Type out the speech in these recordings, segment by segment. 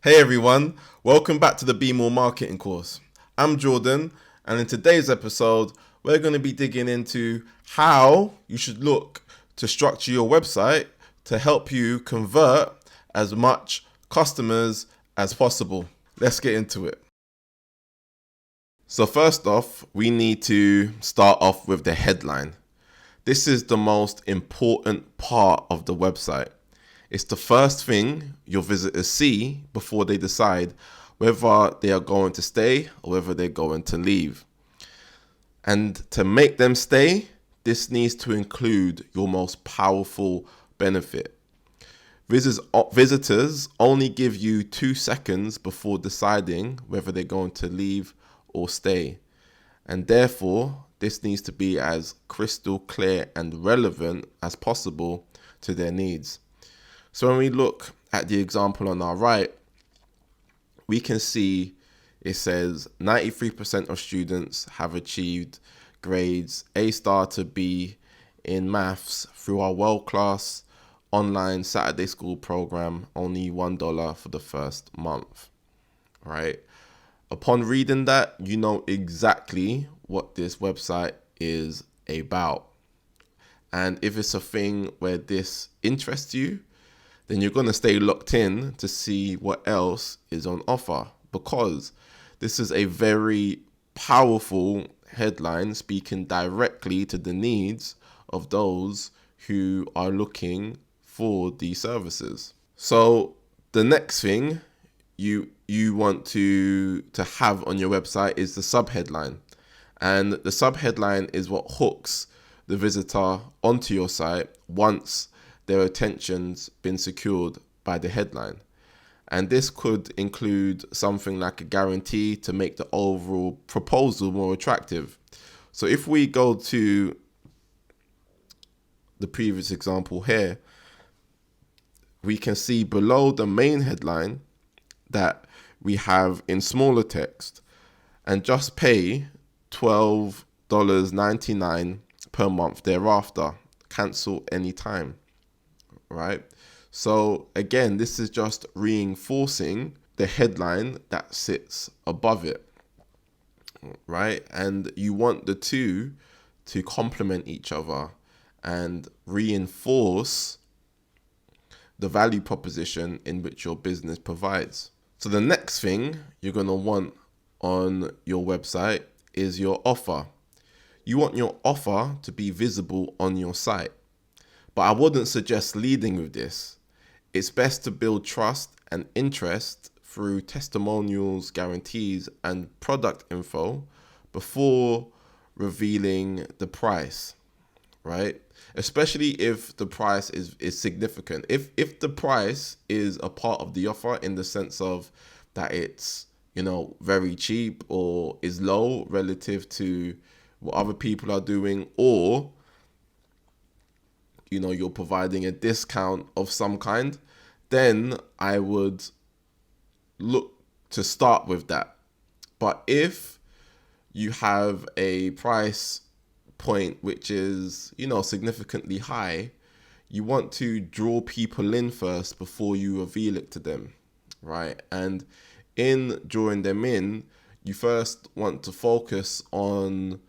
Hey everyone, welcome back to the Be More Marketing course. I'm Jordan, and in today's episode, we're going to be digging into how you should look to structure your website to help you convert as much customers as possible. Let's get into it. So first off, we need to start off with the headline. This is the most important part of the website. It's the first thing your visitors see before they decide whether they are going to stay or whether they're going to leave. And to make them stay, this needs to include your most powerful benefit. Visitors only give you 2 seconds before deciding whether they're going to leave or stay. And therefore, this needs to be as crystal clear and relevant as possible to their needs. So when we look at the example on our right, we can see it says 93% of students have achieved grades A star to B in maths through our world-class online Saturday school program, only $1 for the first month, right? Upon reading that, you know exactly what this website is about. And if it's a thing where this interests you, then you're going to stay locked in to see what else is on offer, because this is a very powerful headline speaking directly to the needs of those who are looking for these services. So the next thing you want to have on your website is the subheadline. And the subheadline is what hooks the visitor onto your site once their attention's been secured by the headline. And this could include something like a guarantee to make the overall proposal more attractive. So if we go to the previous example here, we can see below the main headline that we have in smaller text, and just pay $12.99 per month thereafter. Cancel anytime. Right? So again, this is just reinforcing the headline that sits above it, right? And you want the two to complement each other and reinforce the value proposition in which your business provides. So the next thing you're going to want on your website is your offer. You want your offer to be visible on your site. But I wouldn't suggest leading with this. It's best to build trust and interest through testimonials, guarantees, and product info before revealing the price, right? Especially if the price is significant. If the price is a part of the offer in the sense of that it's, very cheap or is low relative to what other people are doing, or you're providing a discount of some kind, then I would look to start with that. But if you have a price point which is, significantly high, you want to draw people in first before you reveal it to them, right? And in drawing them in, you first want to focus on,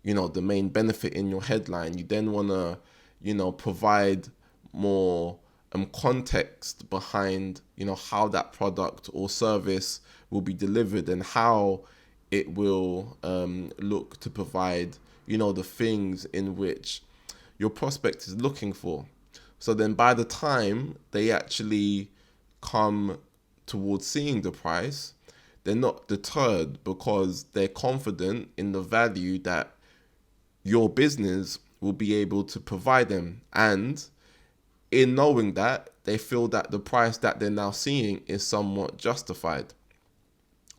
the main benefit in your headline. You then want to provide more context behind, how that product or service will be delivered and how it will look to provide, the things in which your prospect is looking for. So then by the time they actually come towards seeing the price, they're not deterred because they're confident in the value that your business will be able to provide them. And in knowing that, they feel that the price that they're now seeing is somewhat justified.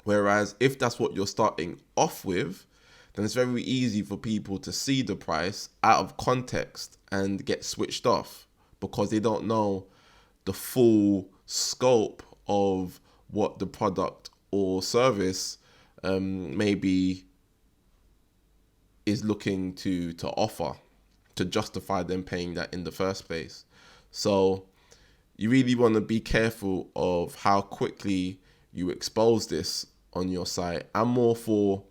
Whereas if that's what you're starting off with, then it's very easy for people to see the price out of context and get switched off because they don't know the full scope of what the product or service maybe is looking to offer to justify them paying that in the first place. So you really want to be careful of how quickly you expose this on your site. I'm more for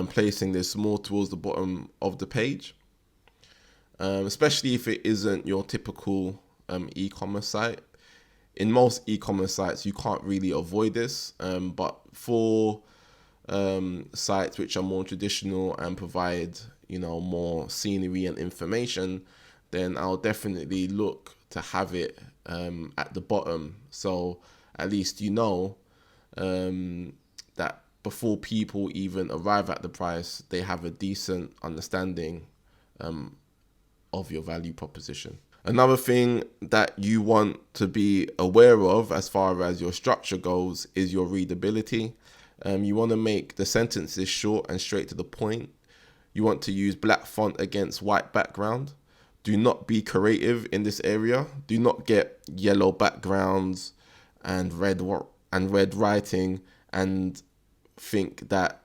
placing this more towards the bottom of the page, especially if it isn't your typical e-commerce site. In most e-commerce sites, you can't really avoid this, but for sites which are more traditional and provide, more scenery and information, then I'll definitely look to have it at the bottom. So at least that before people even arrive at the price, they have a decent understanding of your value proposition. Another thing that you want to be aware of as far as your structure goes is your readability. You want to make the sentences short and straight to the point. You want to use black font against white background. Do not be creative in this area. Do not get yellow backgrounds and red writing and think that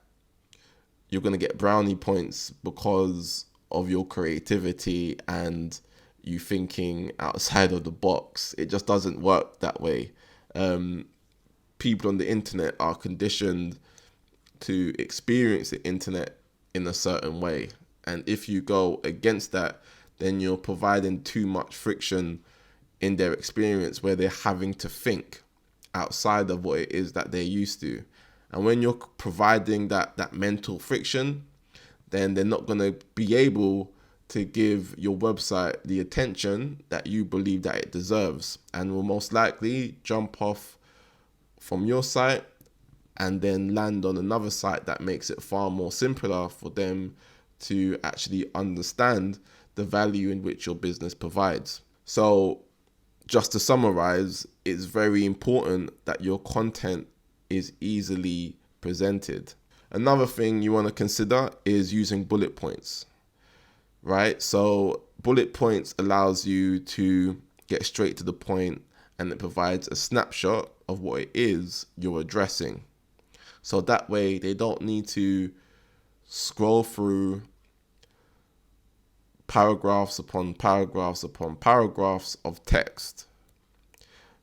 you're going to get brownie points because of your creativity and you thinking outside of the box. It just doesn't work that way. People on the internet are conditioned to experience the internet in a certain way. And if you go against that, then you're providing too much friction in their experience where they're having to think outside of what it is that they're used to. And when you're providing that mental friction, then they're not going to be able to give your website the attention that you believe that it deserves, and will most likely jump off from your site and then land on another site that makes it far more simpler for them to actually understand the value in which your business provides. So just to summarize, it's very important that your content is easily presented. Another thing you want to consider is using bullet points, right? So bullet points allows you to get straight to the point, and it provides a snapshot of what it is you're addressing. So that way they don't need to scroll through paragraphs upon paragraphs upon paragraphs of text.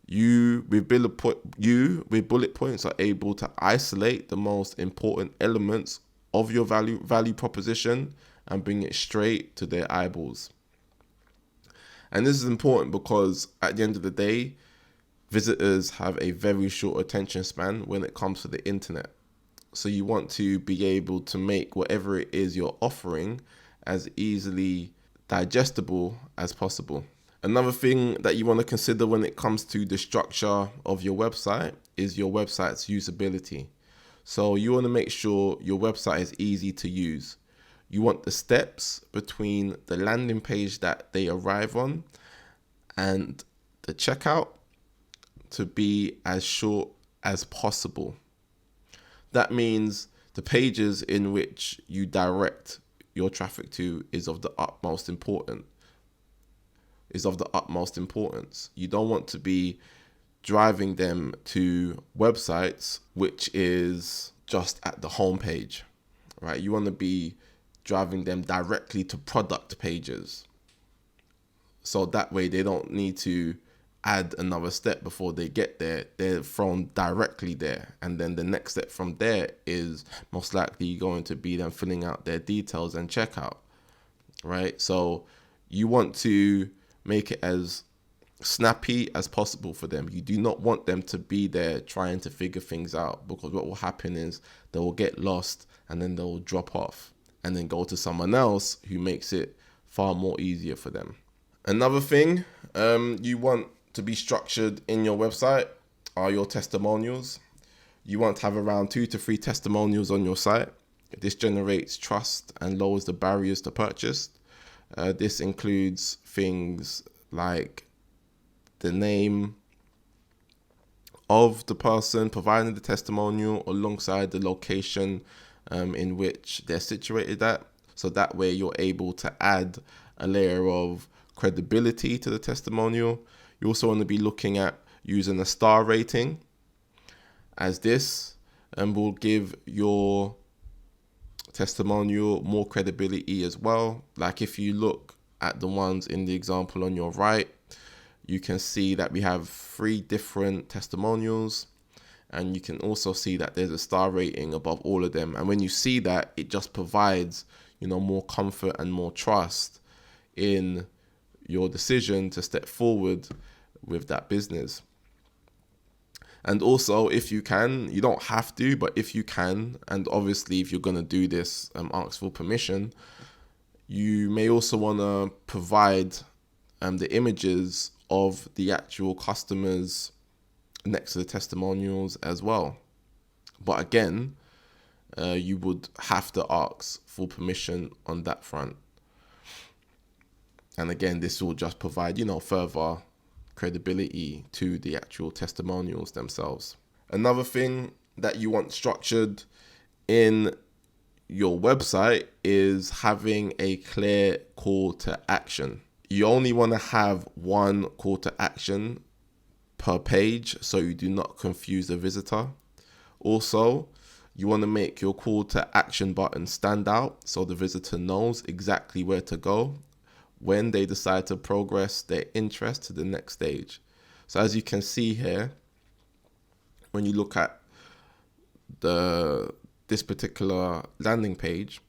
You with bullet points are able to isolate the most important elements of your value proposition and bring it straight to their eyeballs. And this is important because at the end of the day, visitors have a very short attention span when it comes to the internet. So you want to be able to make whatever it is you're offering as easily digestible as possible. Another thing that you want to consider when it comes to the structure of your website is your website's usability. So you want to make sure your website is easy to use. You want the steps between the landing page that they arrive on and the checkout to be as short as possible. That means the pages in which you direct your traffic to is of the utmost importance. You don't want to be driving them to websites which is just at the homepage, right? You want to be driving them directly to product pages. So that way they don't need to add another step before they get there. They're thrown directly there. And then the next step from there is most likely going to be them filling out their details and checkout, right? So you want to make it as snappy as possible for them. You do not want them to be there trying to figure things out, because what will happen is they will get lost and then they'll drop off and then go to someone else who makes it far more easier for them. Another thing you want to be structured in your website are your testimonials. You want to have around 2 to 3 testimonials on your site. This generates trust and lowers the barriers to purchase. This includes things like the name of the person providing the testimonial alongside the location in which they're situated at. So that way you're able to add a layer of credibility to the testimonial. You also want to be looking at using a star rating, as this will give your testimonial more credibility as well. Like if you look at the ones in the example on your right, you can see that we have 3 different testimonials, and you can also see that there's a star rating above all of them. And when you see that, it just provides, more comfort and more trust in your decision to step forward with that business. And also, if you can, you don't have to, but if you can, and obviously if you're going to do this, ask for permission, you may also want to provide the images of the actual customers next to the testimonials as well. But again, you would have to ask for permission on that front. And again, this will just provide, further credibility to the actual testimonials themselves. Another thing that you want structured in your website is having a clear call to action. You only want to have one call to action per page so you do not confuse the visitor. Also, you want to make your call to action button stand out so the visitor knows exactly where to go when they decide to progress their interest to the next stage. So as you can see here, when you look at this particular landing page,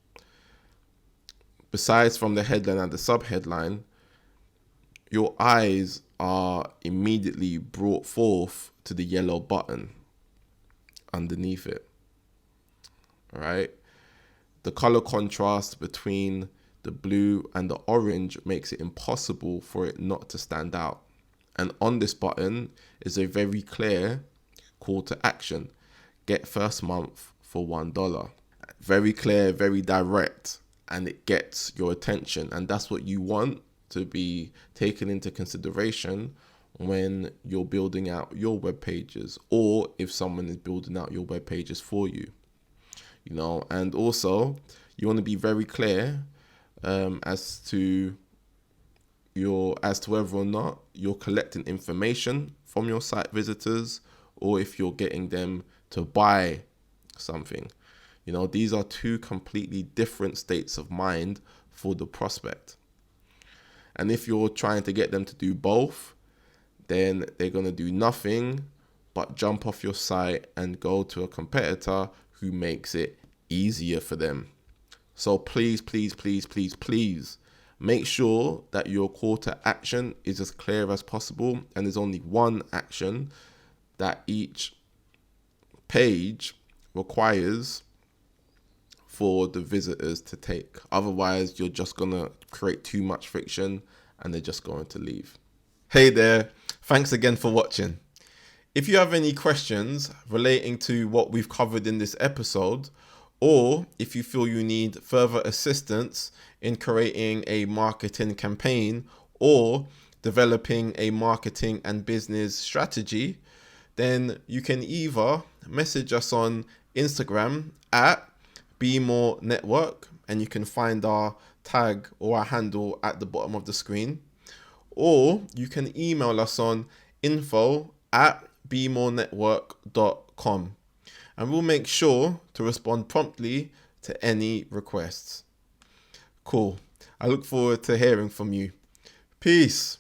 besides from the headline and the subheadline, your eyes are immediately brought forth to the yellow button underneath it. All right. The color contrast between the blue and the orange makes it impossible for it not to stand out. And on this button is a very clear call to action. Get first month for $1. Very clear, very direct, and it gets your attention. And that's what you want to be taken into consideration when you're building out your web pages, or if someone is building out your web pages for you. And also you want to be very clear as to whether or not you're collecting information from your site visitors or if you're getting them to buy something. These are 2 completely different states of mind for the prospect. And if you're trying to get them to do both, then they're going to do nothing but jump off your site and go to a competitor who makes it easier for them. So please, please, please, please, please make sure that your call to action is as clear as possible, and there's only one action that each page requires for the visitors to take. Otherwise, you're just going to create too much friction and they're just going to leave. Hey there, thanks again for watching. If you have any questions relating to what we've covered in this episode, or if you feel you need further assistance in creating a marketing campaign or developing a marketing and business strategy, then you can either message us on Instagram at BeMoreNetwork, and you can find our tag or our handle at the bottom of the screen, or you can email us on info@bemorenetwork.com, and we'll make sure to respond promptly to any requests. Cool. I look forward to hearing from you. Peace.